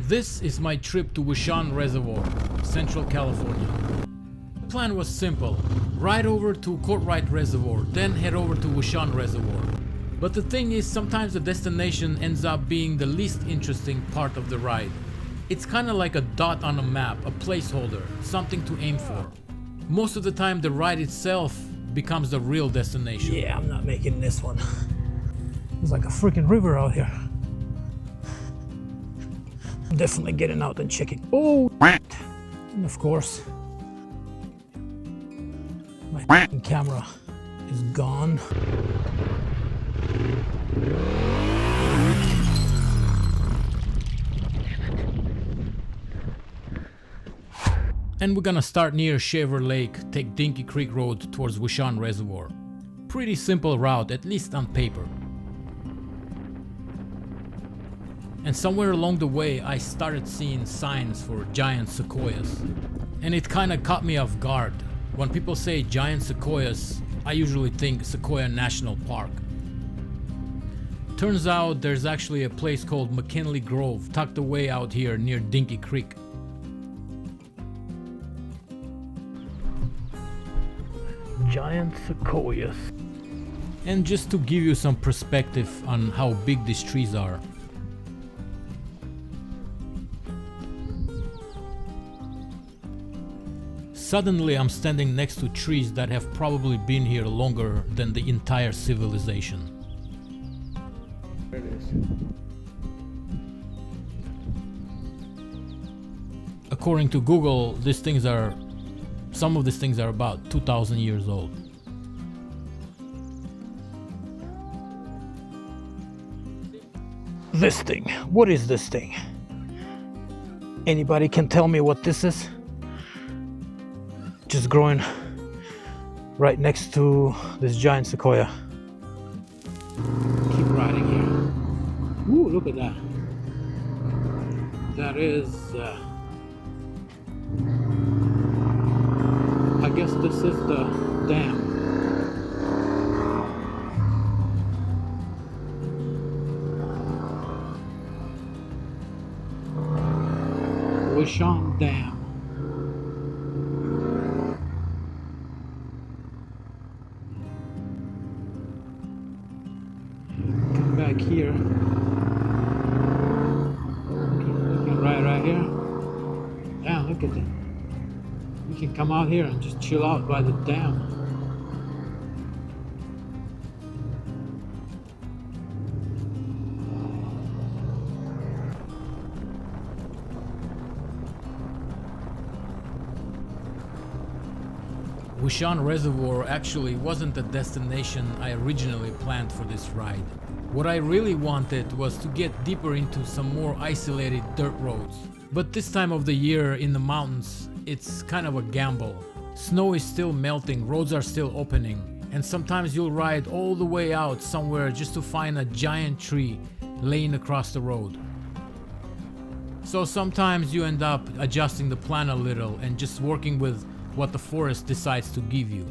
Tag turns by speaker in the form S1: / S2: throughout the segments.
S1: This is my trip to Wishon Reservoir, Central California. The plan was simple: ride over to Courtright Reservoir, then head over to Wishon Reservoir. But the thing is, sometimes the destination ends up being the least interesting part of the ride. It's kinda like a dot on a map, a placeholder, something to aim for. Most of the time the ride itself becomes the real destination.
S2: Yeah, I'm not making this one. It's like a freaking river out here. I'm definitely getting out and checking. Oh, and of course, my camera is gone.
S1: And we're gonna start near Shaver Lake, take Dinky Creek Road towards Wishon Reservoir. Pretty simple route, at least on paper. And somewhere along the way I started seeing signs for giant sequoias. And it kinda caught me off guard. When people say giant sequoias, I usually think Sequoia National Park. Turns out there's actually a place called McKinley Grove tucked away out here near Dinky Creek.
S2: Giant sequoias.
S1: And just to give you some perspective on how big these trees are. Suddenly I'm standing next to trees that have probably been here longer than the entire civilization.
S2: There it is.
S1: According to Google, some of these things are about 2,000 years old.
S2: This thing. What is this thing? Anybody can tell me what this is? Just growing right next to this giant sequoia. Keep riding here. Ooh, look at that. That is... I guess this is the dam. Wishon Dam. Come back here. Looking right here. Yeah, look at that. You can come out here and just chill out by the dam.
S1: Wishon Reservoir actually wasn't the destination I originally planned for this ride. What I really wanted was to get deeper into some more isolated dirt roads. But this time of the year in the mountains, it's kind of a gamble. Snow is still melting, roads are still opening, and sometimes you'll ride all the way out somewhere just to find a giant tree laying across the road. So sometimes you end up adjusting the plan a little and just working with what the forest decides to give you.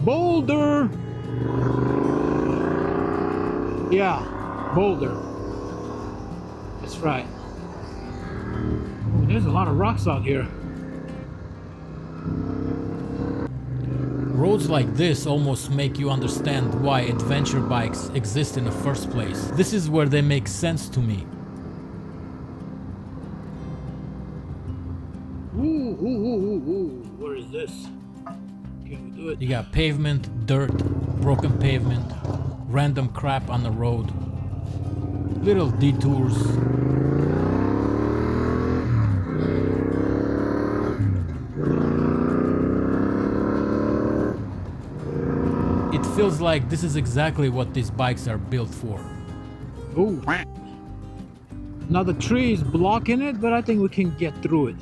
S2: Boulder! Yeah, boulder. That's right. Oh, there's a lot of rocks out here.
S1: Roads like this almost make you understand why adventure bikes exist in the first place. This is where they make sense to me.
S2: Ooh. Where is this? Can we do it?
S1: You got pavement, dirt, broken pavement, random crap on the road, little detours. It feels like this is exactly what these bikes are built for.
S2: Ooh. Now the tree is blocking it, but I think we can get through it.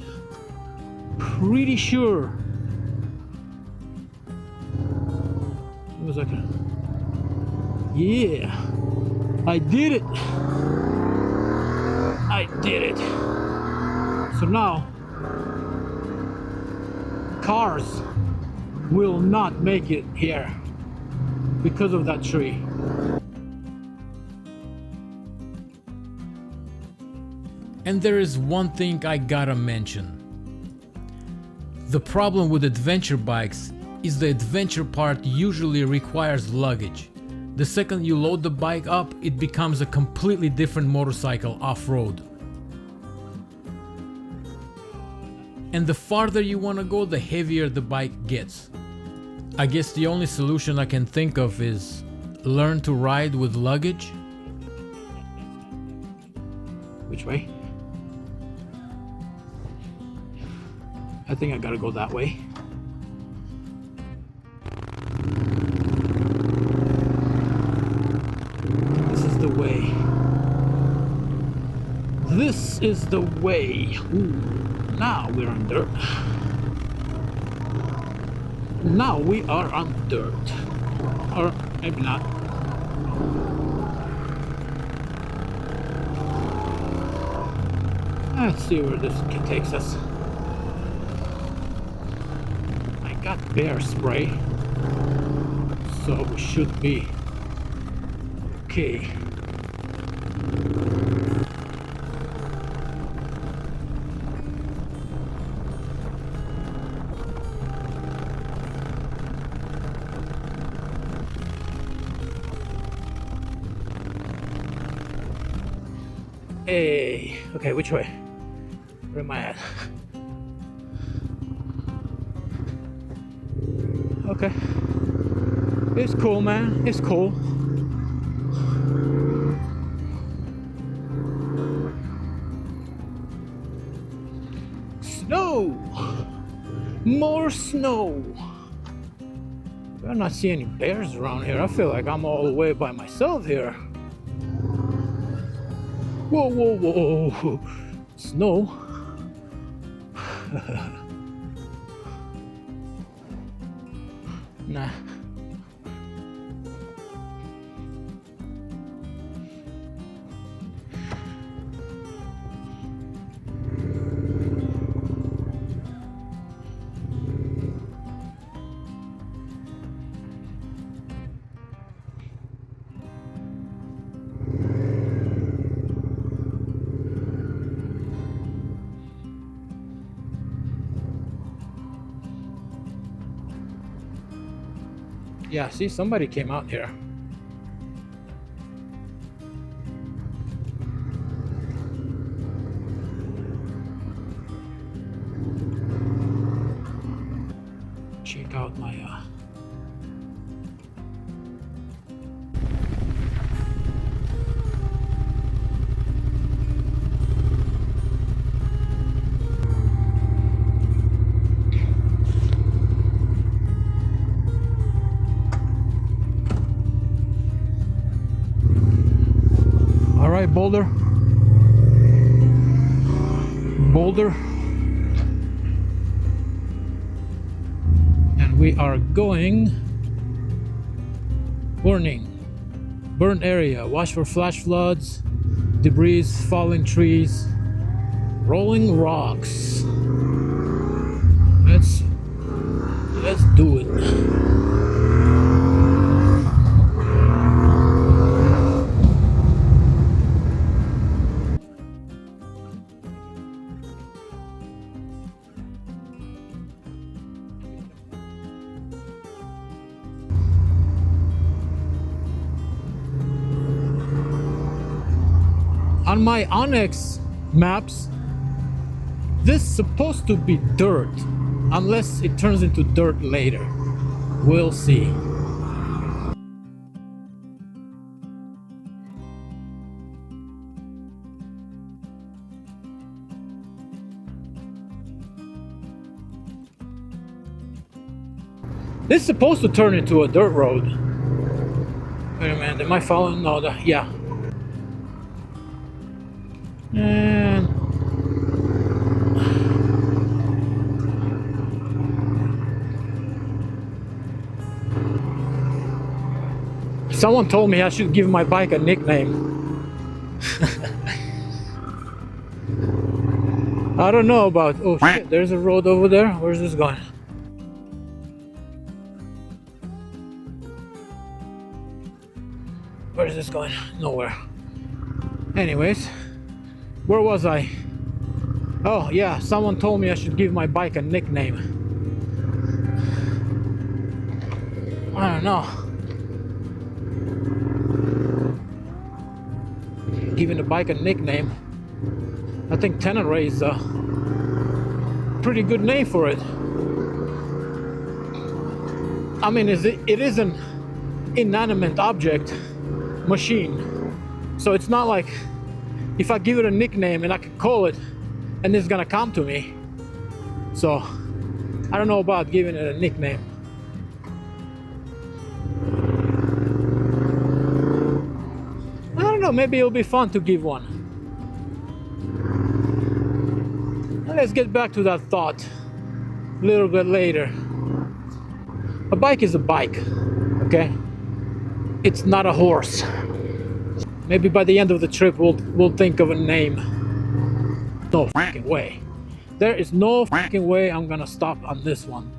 S2: Pretty sure. It was like, yeah, I did it. I did it. So now, cars will not make it here because of that tree.
S1: And there is one thing I gotta mention. The problem with adventure bikes is the adventure part usually requires luggage. The second you load the bike up, it becomes a completely different motorcycle off-road. And the farther you want to go, the heavier the bike gets. I guess the only solution I can think of is learn to ride with luggage.
S2: Which way? I think I gotta go that way. This is the way. This is the way. Ooh, now we're on dirt. Now we are on dirt. Or maybe not. Let's see where this takes us. I got bear spray, so we should be okay. Hey, okay, which way? Where am I at? Okay. It's cool, man. It's cool. Snow! More snow! I'm not seeing any bears around here. I feel like I'm all the way by myself here. Whoa, whoa, whoa. Snow. Nah. Yeah, see, somebody came out here. Check out my Alright, boulder. And we are going. Warning. Burn area. Watch for flash floods, debris, falling trees, rolling rocks. Let's do it. On my Onyx maps, this is supposed to be dirt, unless it turns into dirt later. We'll see. This is supposed to turn into a dirt road. Wait a minute, am I following? No, yeah. And someone told me I should give my bike a nickname. I don't know about. Oh shit, there's a road over there. Where's this going? Where's this going? Nowhere. Anyways, where was I? Oh yeah, someone told me I should give my bike a nickname. I don't know. Giving the bike a nickname. I think Tenere is a pretty good name for it. I mean, it is an inanimate object, machine. So it's not like if I give it a nickname and I can call it and it's gonna come to me. So I don't know about giving it a nickname. I don't know, maybe it'll be fun to give one. Let's get back to that thought a little bit later. A bike is a bike, okay? It's not a horse. Maybe by the end of the trip we'll think of a name. No fucking way. There is no fucking way I'm gonna stop on this one.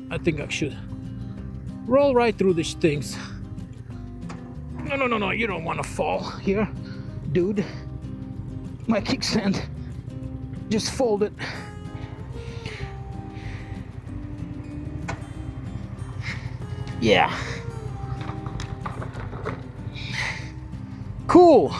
S2: I think I should roll right through these things. No, you don't wanna fall here, dude. My kickstand just folded. Yeah. Cool.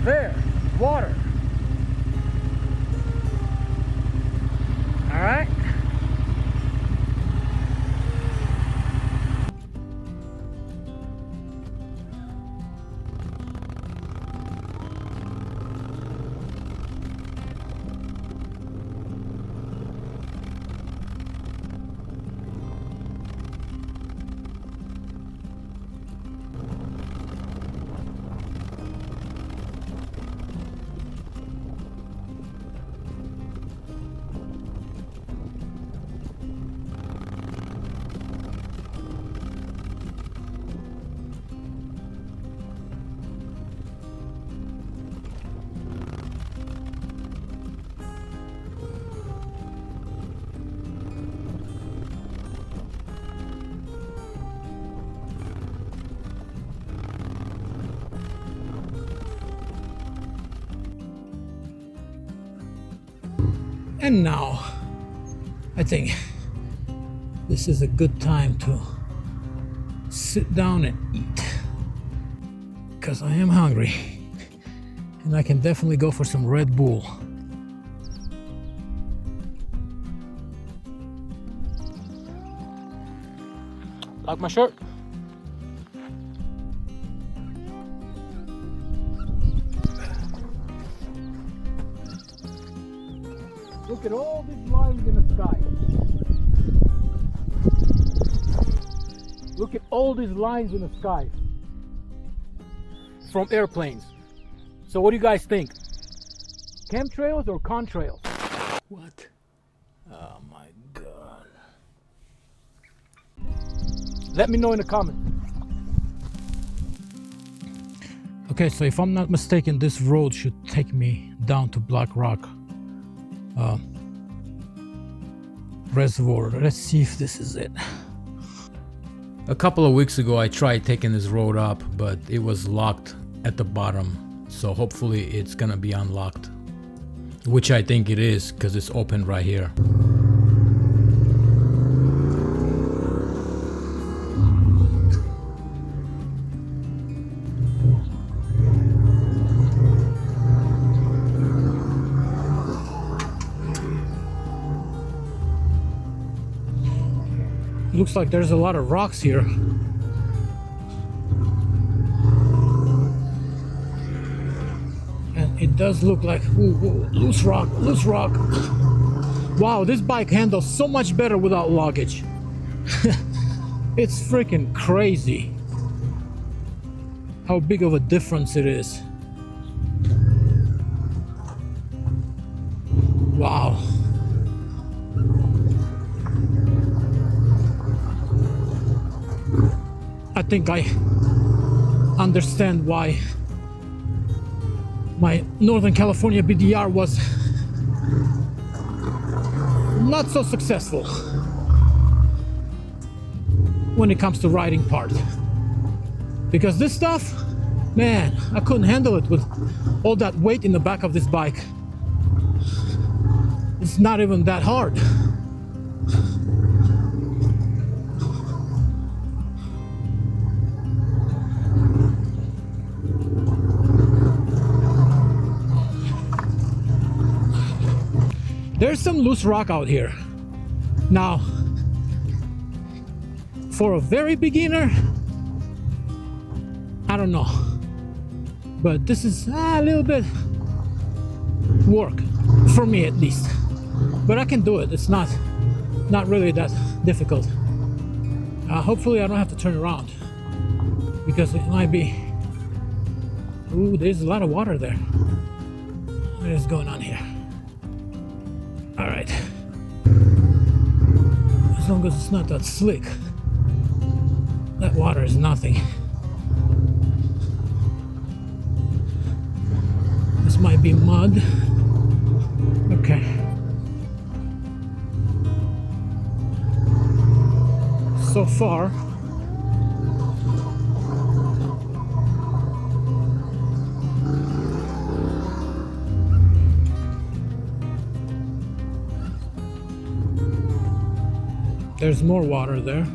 S2: There, water. All right. And now, I think this is a good time to sit down and eat, because I am hungry and I can definitely go for some Red Bull. Like my shirt? Look at all these lines in the sky. Look at all these lines in the sky from airplanes. So what do you guys think? Chemtrails or contrails? What? Oh my god. Let me know in the comments. Okay, so if I'm not mistaken, this road should take me down to Black Rock Reservoir. Let's see if this is it.
S1: A couple of weeks ago I tried taking this road up, but it was locked at the bottom, so hopefully it's gonna be unlocked. which I think it is because it's open right here.
S2: Looks like there's a lot of rocks here. And it does look like, ooh, loose rock, loose rock. Wow, this bike handles so much better without luggage. It's freaking crazy how big of a difference it is. Wow. I think I understand why my Northern California BDR was not so successful when it comes to riding part. Because this stuff, man, I couldn't handle it with all that weight in the back of this bike. It's not even that hard. There's some loose rock out here. Now, for a very beginner, I don't know. But this is a little bit work, for me at least. But I can do it. It's not really that difficult. Hopefully I don't have to turn around, because it might be... Ooh, there's a lot of water there. What is going on here? All right. As long as it's not that slick. That water is nothing. This might be mud. Okay. So far, there's more water there.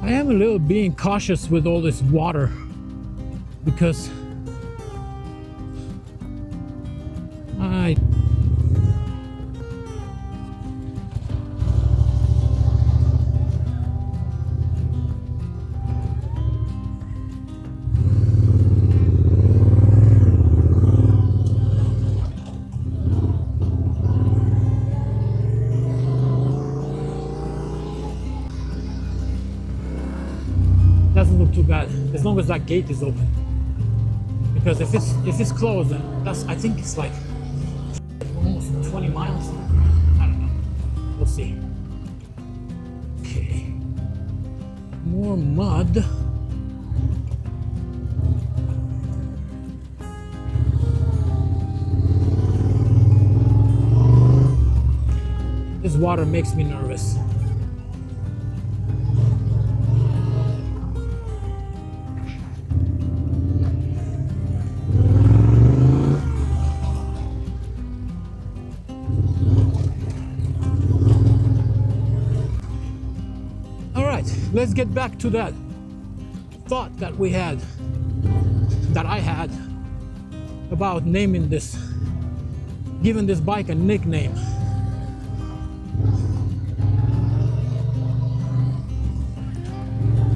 S2: I am a little being cautious with all this water because doesn't look too bad as long as that gate is open. Because if it's closed, then I think it's like almost 20 miles. I don't know. We'll see. Okay. More mud. This water makes me nervous. Let's get back to that thought that I had about naming this, giving this bike a nickname.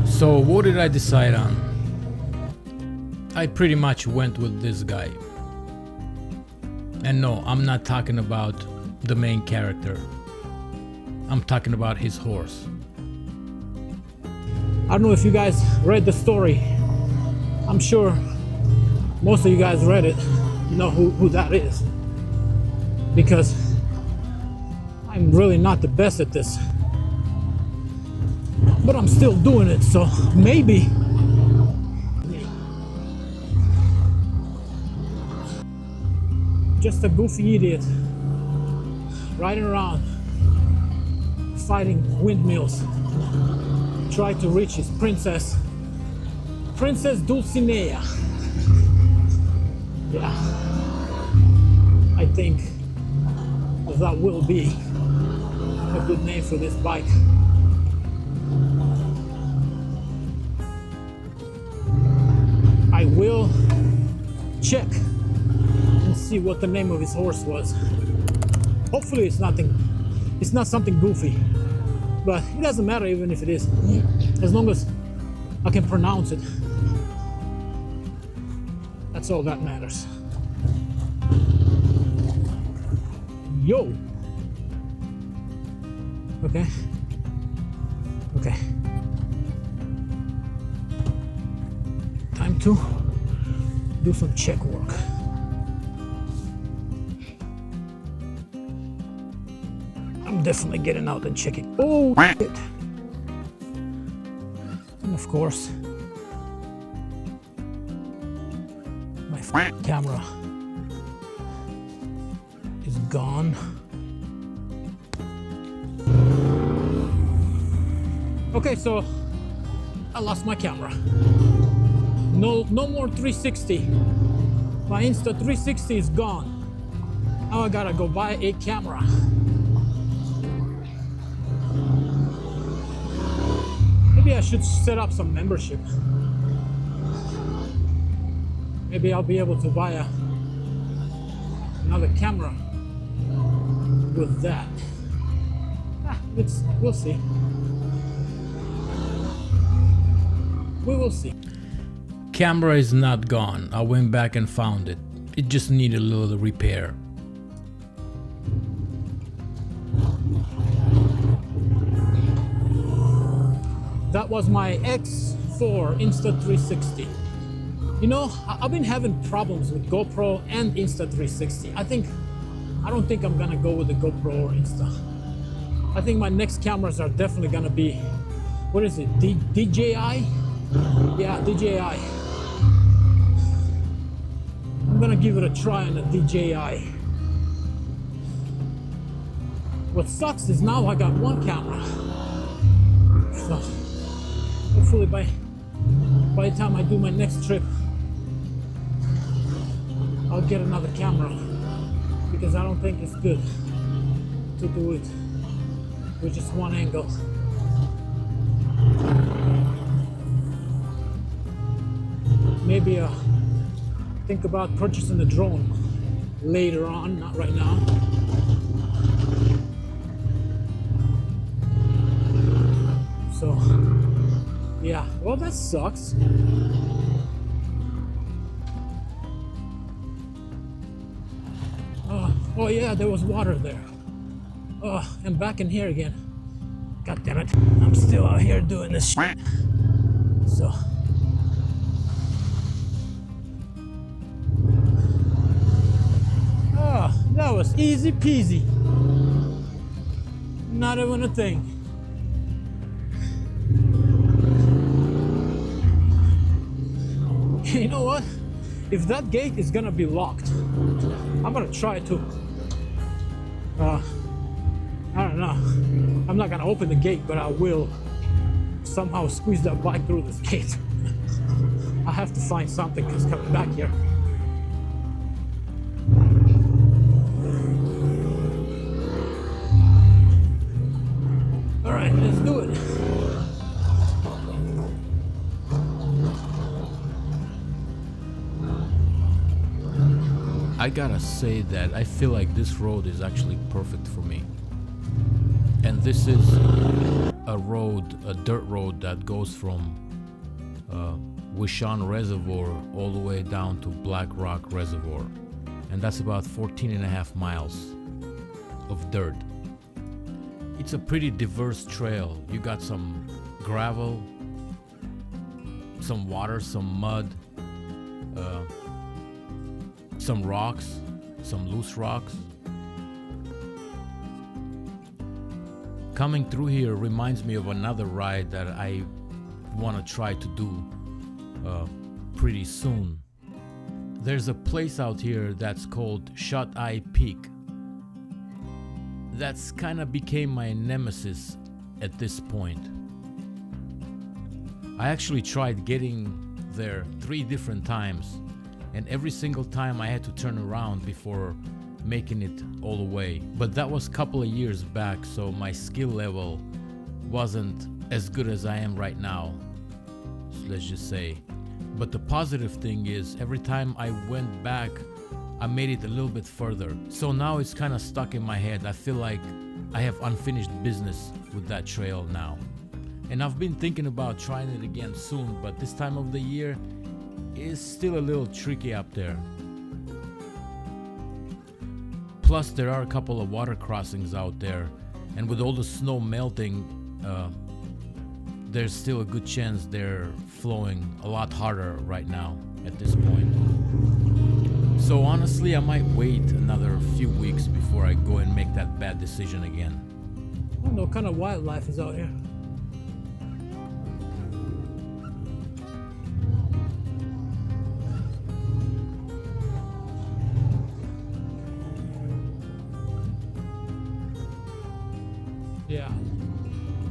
S1: So what did I decide on? I pretty much went with this guy. And no, I'm not talking about the main character. I'm talking about his horse.
S2: I don't know if you guys read the story. I'm sure most of you guys read it. You know who that is. Because I'm really not the best at this. But I'm still doing it, so maybe. Just a goofy idiot riding around fighting windmills. Try to reach his Princess Dulcinea. Yeah. I think that will be a good name for this bike. I will check and see what the name of his horse was. Hopefully it's not something goofy, but it doesn't matter even if it is, as long as I can pronounce it. That's all that matters. Yo. Okay. Okay. Time to do some check work. I'm definitely getting out and checking. Oh, shit. And of course, my camera is gone. Okay, so I lost my camera. No more 360. My Insta 360 is gone. Now I gotta go buy a camera. Maybe I should set up some membership. Maybe I'll be able to buy another camera with that. We'll see. We will see.
S1: Camera is not gone. I went back and found it. It just needed a little repair.
S2: That was my X4 Insta360. You know, I've been having problems with GoPro and Insta360. I don't think I'm gonna go with the GoPro or Insta. I think my next cameras are definitely gonna be, what is it, DJI? Yeah, DJI. I'm gonna give it a try on the DJI. What sucks is now I got one camera. So hopefully by the time I do my next trip, I'll get another camera, because I don't think it's good to do it with just one angle. Maybe think about purchasing a drone later on, not right now. So, yeah, well, that sucks. Oh yeah, there was water there. And back in here again. God damn it, I'm still out here doing this shit. So. That was easy peasy. Not even a thing. You know what? If that gate is gonna be locked, I'm gonna try to, I don't know. I'm not gonna open the gate, but I will somehow squeeze that bike through this gate. I have to find something because coming back here. All right, let's do it.
S1: I gotta say that I feel like this road is actually perfect for me. And this is a dirt road that goes from Wishon Reservoir all the way down to Black Rock Reservoir. And that's about 14.5 miles of dirt. It's a pretty diverse trail. You got some gravel, some water, some mud, some rocks, some loose rocks. Coming through here reminds me of another ride that I want to try to do pretty soon. There's a place out here that's called Shut Eye Peak. That's kind of became my nemesis at this point. I actually tried getting there 3 different times, and every single time I had to turn around before making it all the way. But that was a couple of years back, so my skill level wasn't as good as I am right now, so let's just say. But the positive thing is, every time I went back, I made it a little bit further. So now it's kind of stuck in my head. I feel like I have unfinished business with that trail now. And I've been thinking about trying it again soon, but this time of the year is still a little tricky up there. Plus there are a couple of water crossings out there, and with all the snow melting, there's still a good chance they're flowing a lot harder right now at this point. So honestly, I might wait another few weeks before I go and make that bad decision again.
S2: I don't know what kind of wildlife is out here. Yeah,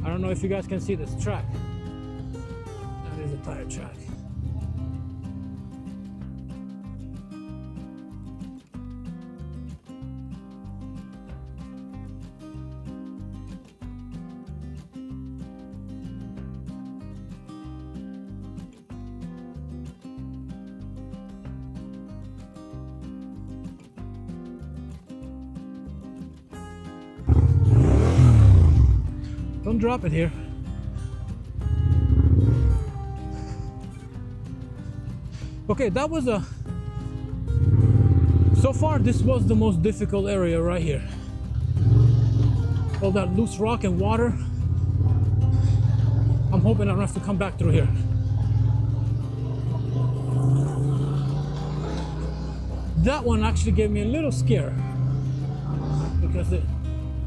S2: I don't know if you guys can see this track. That is a tire track. Don't drop it here. Okay, that was so far this was the most difficult area right here. All that loose rock and water. I'm hoping I don't have to come back through here. That one actually gave me a little scare because it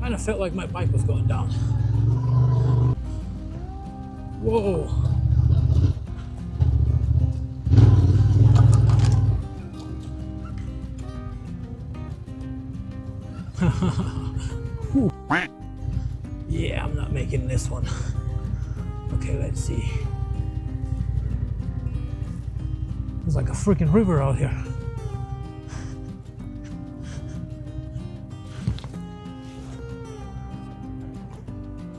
S2: kind of felt like my bike was going down. Whoa. Yeah, I'm not making this one. Okay, let's see. There's like a freaking river out here.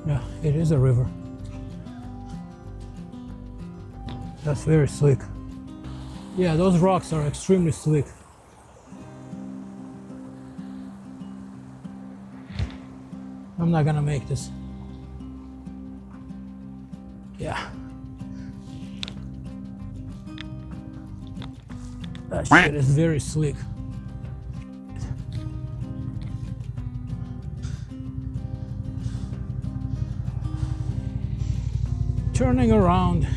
S2: Yeah, it is a river. That's very slick. Yeah, those rocks are extremely slick. I'm not gonna make this. Yeah. That shit is very slick. Turning around.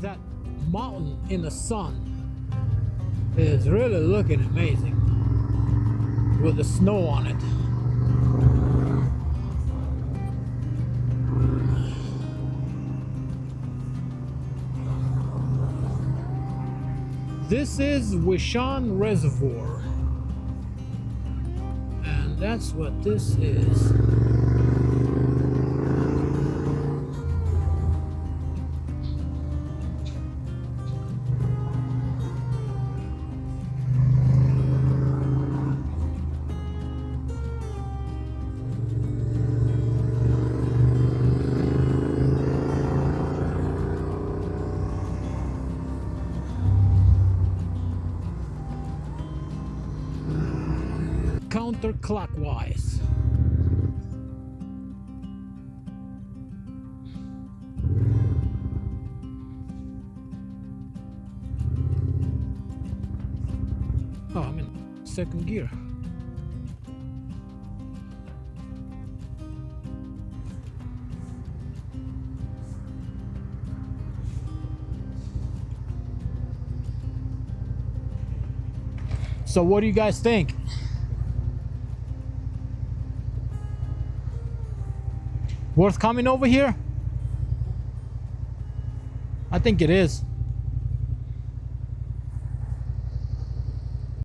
S2: That mountain in the sun is really looking amazing with the snow on it. This is Wishon Reservoir, and that's what this is. Counterclockwise. Oh, I'm in second gear. So what do you guys think? Worth coming over here? I think it is.